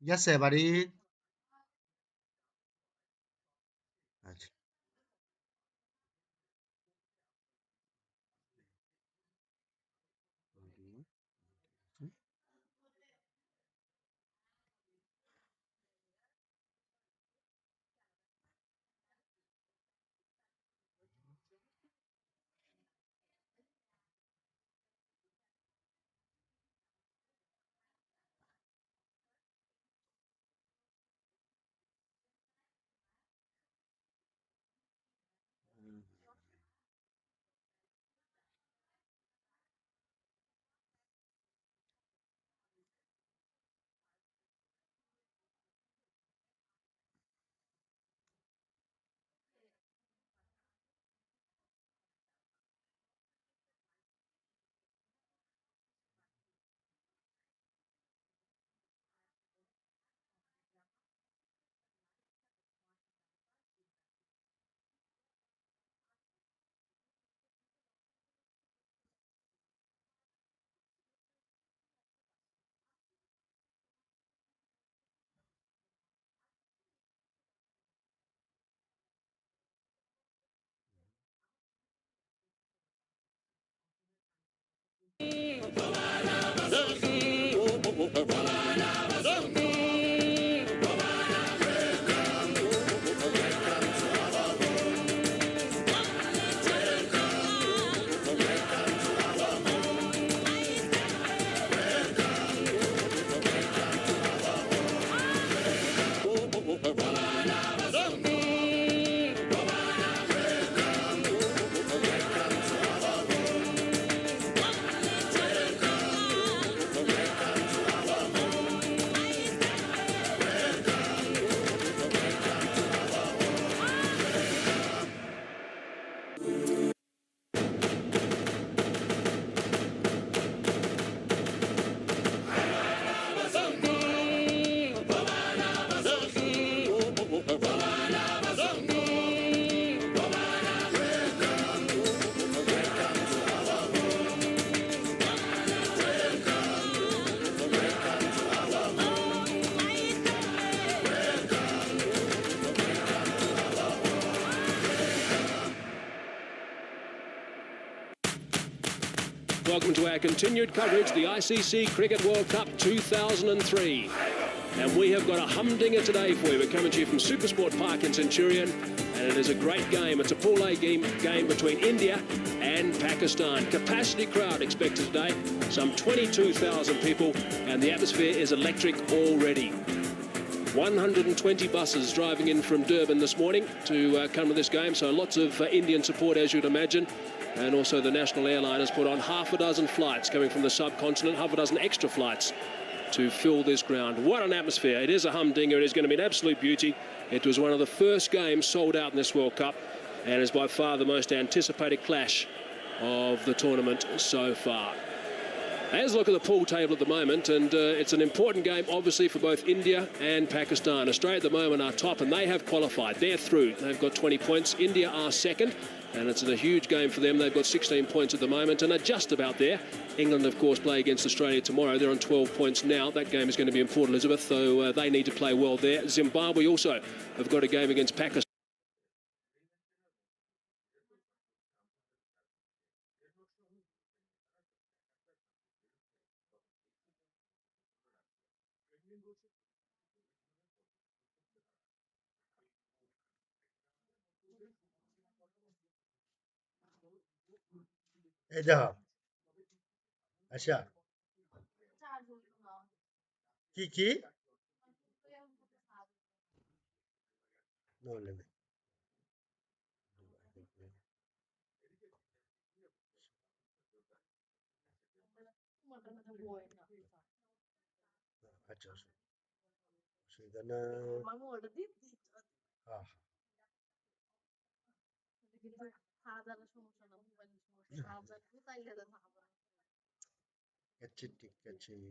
Yes, এবারে আচ্ছা Welcome to our continued coverage of the ICC Cricket World Cup 2003. And we have got a humdinger today for you. We're coming to you from Supersport Park in Centurion, and it is a great game. It's a Pool A game between India and Pakistan. Capacity crowd expected today, some 22,000 people, and the atmosphere is electric already. 120 buses driving in from Durban this morning to come to this game, so lots of Indian support, as you'd imagine. And also the national airline has put on half a dozen flights coming from the subcontinent, half a dozen extra flights to fill this ground. What an atmosphere. It is a humdinger. It is going to be an absolute beauty. It was one of the first games sold out in this World Cup and is by far the most anticipated clash of the tournament so far. Let's look at the pool table at the moment, and it's an important game, obviously, for both India and Pakistan. Australia at the moment are top, and they have qualified. They're through. They've got 20 points. India are second, and it's a huge game for them. They've got 16 points at the moment and are just about there. England, of course, play against Australia tomorrow. They're on 12 points now. That game is going to be in Port Elizabeth, so they need to play well there. Zimbabwe also have got a game against Pakistan. এই দেখো আচ্ছা কি No limit. আচ্ছা অসুবিধা না আহ, ঠিক আছে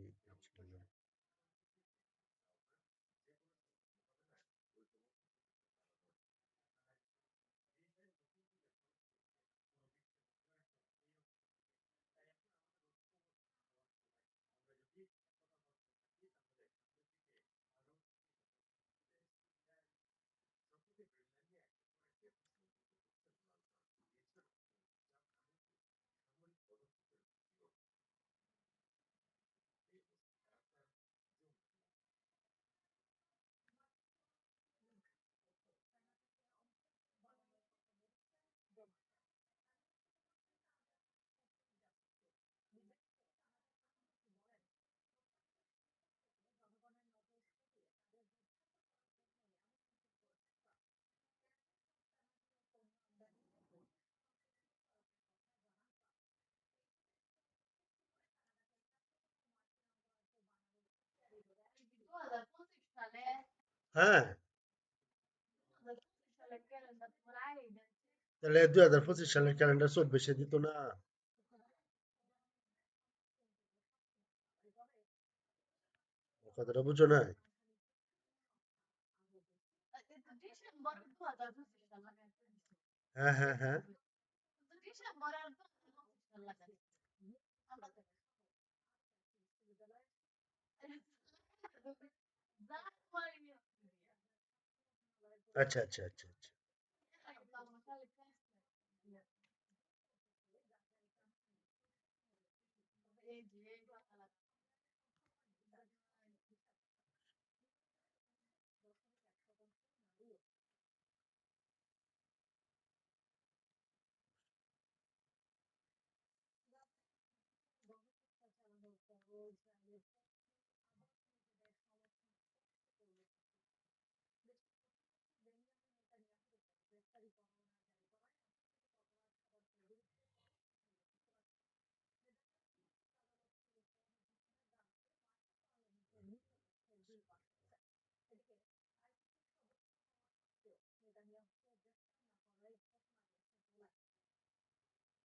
হ্যাঁ, তাহলে 2025 সালের ক্যালেন্ডার 24 দিত না। কথাটা বুঝো না? হ্যাঁ, হ্যাঁ, হ্যাঁ। আচ্ছা, আচ্ছা, আচ্ছা, আচ্ছা।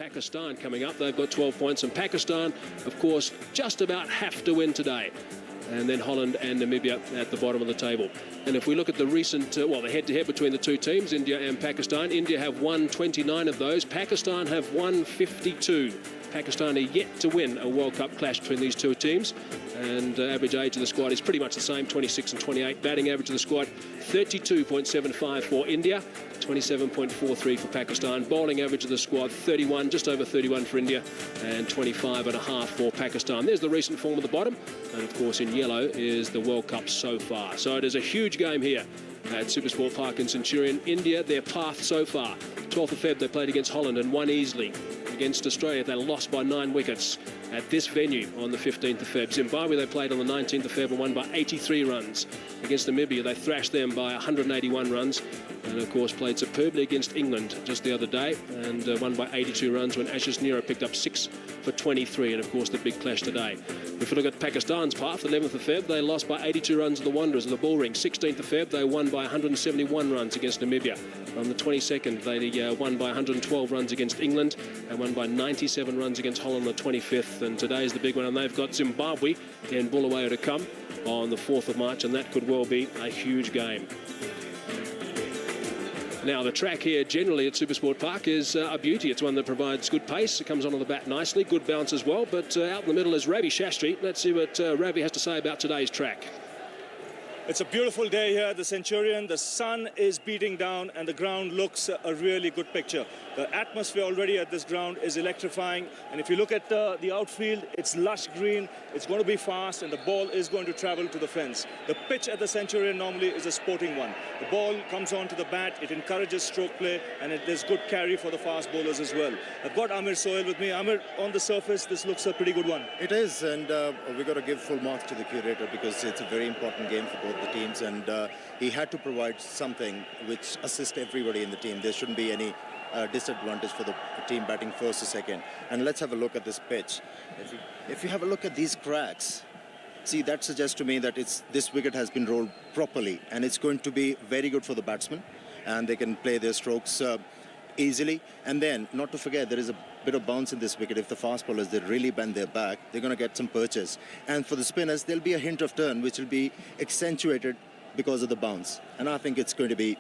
Pakistan coming up, they've got 12 points, and Pakistan, of course, just about have to win today. And then Holland and Namibia at the bottom of the table. And if we look at the recent, the head-to-head between the two teams, India and Pakistan, India have won 29 of those. Pakistan have won 52. Pakistan are yet to win a World Cup clash between these two teams. And average age of the squad is pretty much the same, 26 and 28. Batting average of the squad, 32.75 for India, 27.43 for Pakistan. Bowling average of the squad, 31, just over 31 for India, and 25.5 for Pakistan. There's the recent form at the bottom. And, of course, in yellow is the World Cup so far. So it is a huge game here at Supersport Park in Centurion. India, their path so far. 12th of Feb, they played against Holland and won easily. Against Australia, they lost by 9 wickets at this venue on the 15th of Feb. Zimbabwe, they played on the 19th of Feb and won by 83 runs. Against Namibia, they thrashed them by 181 runs. And, of course, played superbly against England just the other day and won by 82 runs when Ashish Nehra picked up 6 for 23. And, of course, the big clash today. If we look at Pakistan's path, 11th of Feb, they lost by 82 runs to the Wanderers of the Bullring. 16th of Feb, they won by 171 runs against Namibia. On the 22nd, they won by 112 runs against England and won by 97 runs against Holland on the 25th. And today's the big one, and they've got Zimbabwe in Bulawayo to come on the 4th of March, and that could well be a huge game. Now, the track here generally at Supersport Park is a beauty. It's one that provides good pace. It comes onto the bat nicely, good bounce as well. But out in the middle is Ravi Shastri. Let's see what Ravi has to say about today's track. It's a beautiful day here at the Centurion. The sun is beating down and the ground looks a really good picture. The atmosphere already at this ground is electrifying. And if you look at the outfield, it's lush green. It's going to be fast and the ball is going to travel to the fence. The pitch at the Centurion normally is a sporting one. The ball comes onto the bat. It encourages stroke play and there's good carry for the fast bowlers as well. I've got Amir Sohail with me. Amir, on the surface, this looks a pretty good one. It is, and we've got to give full marks to the curator because it's a very important game for both the teams, and he had to provide something which assists everybody in the team. There shouldn't be any disadvantage for the team batting first or second. And let's have a look at this pitch. If you have a look at these cracks, see, that suggests to me that this wicket has been rolled properly, and it's going to be very good for the batsmen, and they can play their strokes easily. And then, not to forget, there is a bit of bounce in this wicket. If the fast bowlers, they really bend their back, they're going to get some purchase. And for the spinners, there'll be a hint of turn, which will be accentuated because of the bounce. And I think it's going to be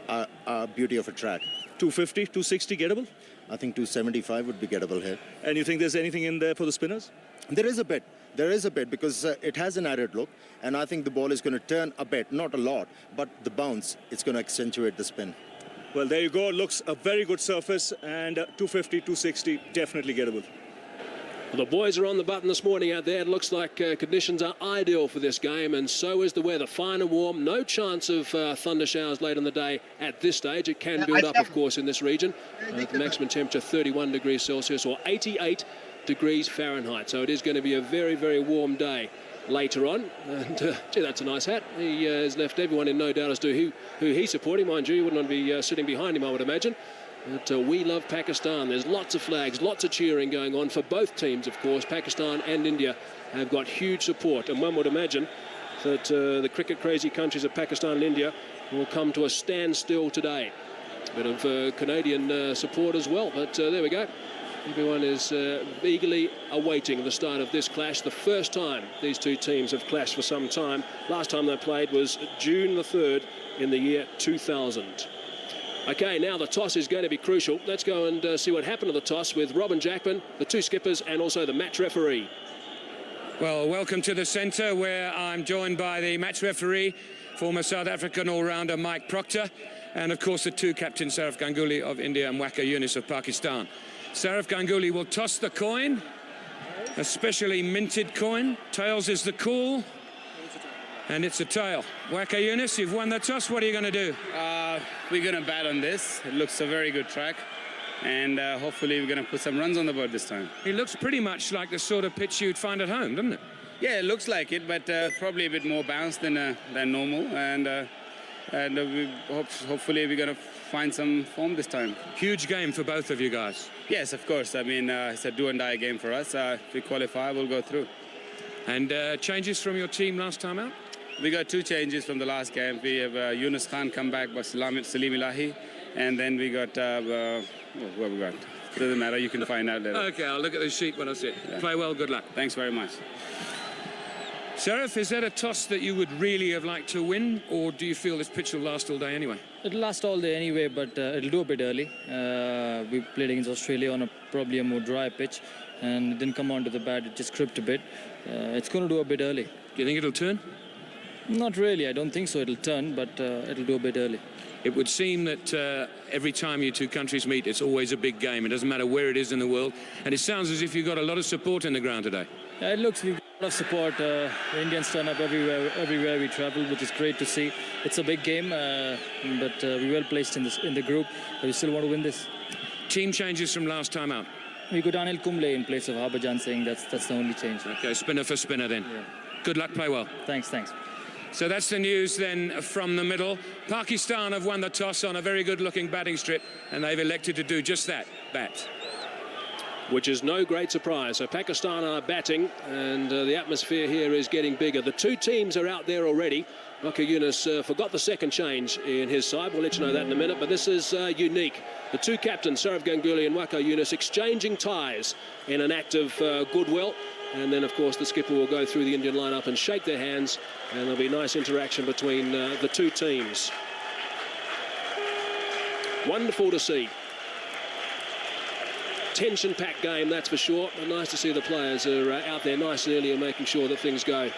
a beauty of a track. 250, 260 gettable? I think 275 would be gettable here. And you think there's anything in there for the spinners? There is a bit. There is a bit because it has an added look. And I think the ball is going to turn a bit, not a lot, but the bounce, it's going to accentuate the spin. Well, there you go. Looks a very good surface, and 250, 260, definitely gettable. Well, the boys are on the button this morning out there. It looks like conditions are ideal for this game, and so is the weather. Fine and warm. No chance of thunder showers late in the day at this stage. It can build up, of course, in this region. The maximum temperature 31 degrees Celsius or 88 degrees Fahrenheit. So it is going to be a very, very warm day later on. And gee, that's a nice hat. He has left everyone in no doubt as to who he's supporting. Mind you, you wouldn't want to be sitting behind him, I would imagine. But we love Pakistan. There's lots of flags, lots of cheering going on for both teams, of course. Pakistan and India have got huge support, and one would imagine that the cricket crazy countries of Pakistan and India will come to a standstill today. A bit of Canadian support as well, but there we go. Everyone is eagerly awaiting the start of this clash. The first time these two teams have clashed for some time. Last time they played was June the 3rd in the year 2000. Okay, now the toss is going to be crucial. Let's go and see what happened to the toss with Robin Jackman, the two skippers, and also the match referee. Well, welcome to the centre, where I'm joined by the match referee, former South African all-rounder Mike Proctor, and of course the two captains, Saraf Ganguly of India and Waqar Younis of Pakistan. Saraf Ganguly will toss the coin, a specially minted coin. Tails is the call, and it's a tail. Waqar Younis, you've won the toss. What are you going to do? We're going to bat on this. It looks a very good track, and hopefully we're going to put some runs on the board this time. It looks pretty much like the sort of pitch you'd find at home, doesn't it? Yeah, it looks like it, but probably a bit more bounced than normal, and hopefully we're going to find some form this time. Huge game for both of you guys. Yes, of course. I mean, it's a do-and-die game for us. If we qualify, we'll go through. And changes from your team last time out? We got two changes from the last game. We have Yunus Khan come back by Salim Ilahi, and then we got what we got. Doesn't matter. You can find out later. Okay, I'll look at the sheet when I see it. Yeah. Play well. Good luck. Thanks very much. Saraf, is that a toss that you would really have liked to win, or do you feel this pitch will last all day anyway? It'll last all day anyway, but it'll do a bit early. We played against Australia on probably a more dry pitch, and it didn't come onto the bat. It just crimped a bit. It's going to do a bit early. Do you think it'll turn? Not really. I don't think so. It'll turn, but it'll do a bit early. It would seem that every time you two countries meet, it's always a big game. It doesn't matter where it is in the world. And it sounds as if you've got a lot of support in the ground today. Yeah, it looks we've got a lot of support. The Indians turn up everywhere we travel, which is great to see. It's a big game, but we're well placed in the group. But we still want to win this. Team changes from last time out. We got Anil Kumble in place of Harbhajan Singh. That's the only change. Okay, spinner for spinner then. Yeah. Good luck, play well. Thanks. So that's the news then from the middle. Pakistan have won the toss on a very good-looking batting strip, and they've elected to do just that, bat. Which is no great surprise. So Pakistan are batting, and the atmosphere here is getting bigger. The two teams are out there already. Waqar Younis forgot the second change in his side. We'll let you know that in a minute, but this is unique. The two captains, Saraf Ganguly and Waqar Younis, exchanging ties in an act of goodwill. And then, of course, the skipper will go through the Indian lineup and shake their hands, and there'll be nice interaction between the two teams. Wonderful to see. Tension-packed game, that's for sure. But nice to see the players are out there nice and early and making sure that things go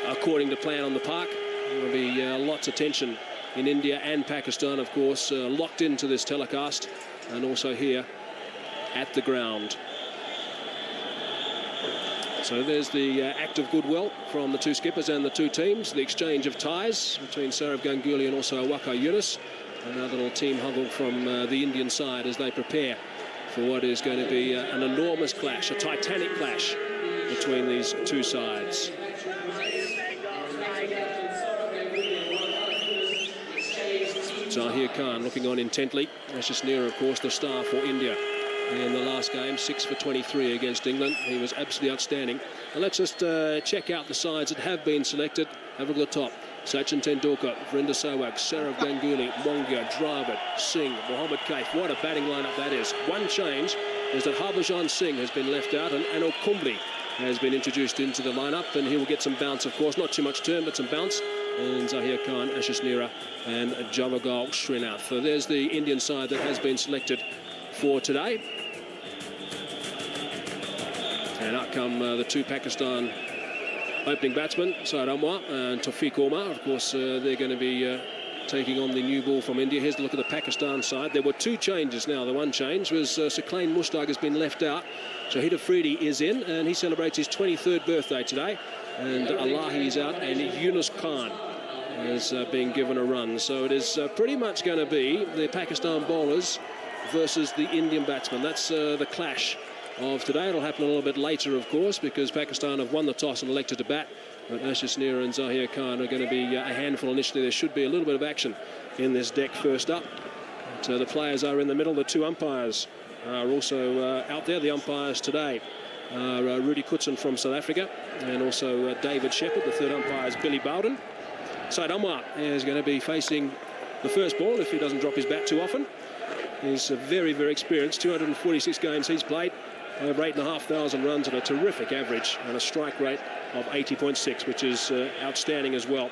according to plan on the park. There will be lots of tension in India and Pakistan, of course, locked into this telecast, and also here at the ground. So there's the act of goodwill from the two skippers and the two teams, the exchange of ties between Saraf Ganguly and also Waqar Younis. Another little team huggle from the Indian side as they prepare for what is going to be an enormous clash, a titanic clash between these two sides. Zahir Khan looking on intently. Ashish Nehra, of course, the star for India in the last game, 6 for 23 against England. He was absolutely outstanding. And let's just check out the sides that have been selected. Have a look at the top. Sachin Tendulkar, Virender Sehwag, Saraf Ganguly, Mongia, Dravid, Singh, Mohammad Kaif. What a batting lineup that is. One change is that Harbhajan Singh has been left out, and Anil Kumble has been introduced into the lineup, and he will get some bounce, of course. Not too much turn, but some bounce. And Zahir Khan, Ashish Nehra, and Javagal Srinath. So there's the Indian side that has been selected for today. And out come the two Pakistan opening batsmen, Syed Anwar and Taufiq Umar. Of course, they're going to be taking on the new ball from India. Here's a look at the Pakistan side. There were two changes now. The one change was Suklain Mushtaq has been left out. Shahid Afridi is in, and he celebrates his 23rd birthday today. And Alahi is out, and Yunus Khan is being given a run. So it is pretty much going to be the Pakistan bowlers versus the Indian batsmen. That's the clash of today. It'll happen a little bit later, of course, because Pakistan have won the toss and elected to bat. But Ashish Nehra and Zahir Khan are going to be a handful initially. There should be a little bit of action in this deck first up. But, the players are in the middle. The two umpires are also out there, the umpires today. Rudy Kutsen from South Africa, and also David Shepherd. The third umpire is Billy Bowden. Said Anwar is going to be facing the first ball if he doesn't drop his bat too often. He's very, very experienced. 246 games he's played, over 8,500 runs and a terrific average and a strike rate of 80.6, which is outstanding as well.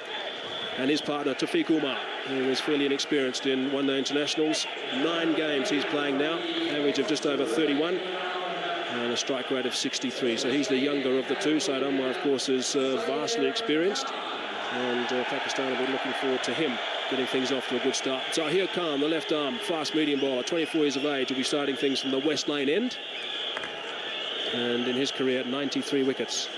And his partner, Tafiq Umar, who is fairly inexperienced in one-day internationals. 9 games he's playing now, average of just over 31 and a strike rate of 63. So he's the younger of the two. Said Anwar, of course, is vastly experienced, and Pakistan will be looking forward to him getting things off to a good start. Zahir Khan, the left arm, fast medium bowler, 24 years of age, will be starting things from the West Lane end. And in his career, 93 wickets.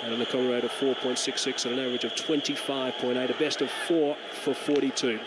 And an equal rate of 4.66 and an average of 25.8, a best of 4 for 42.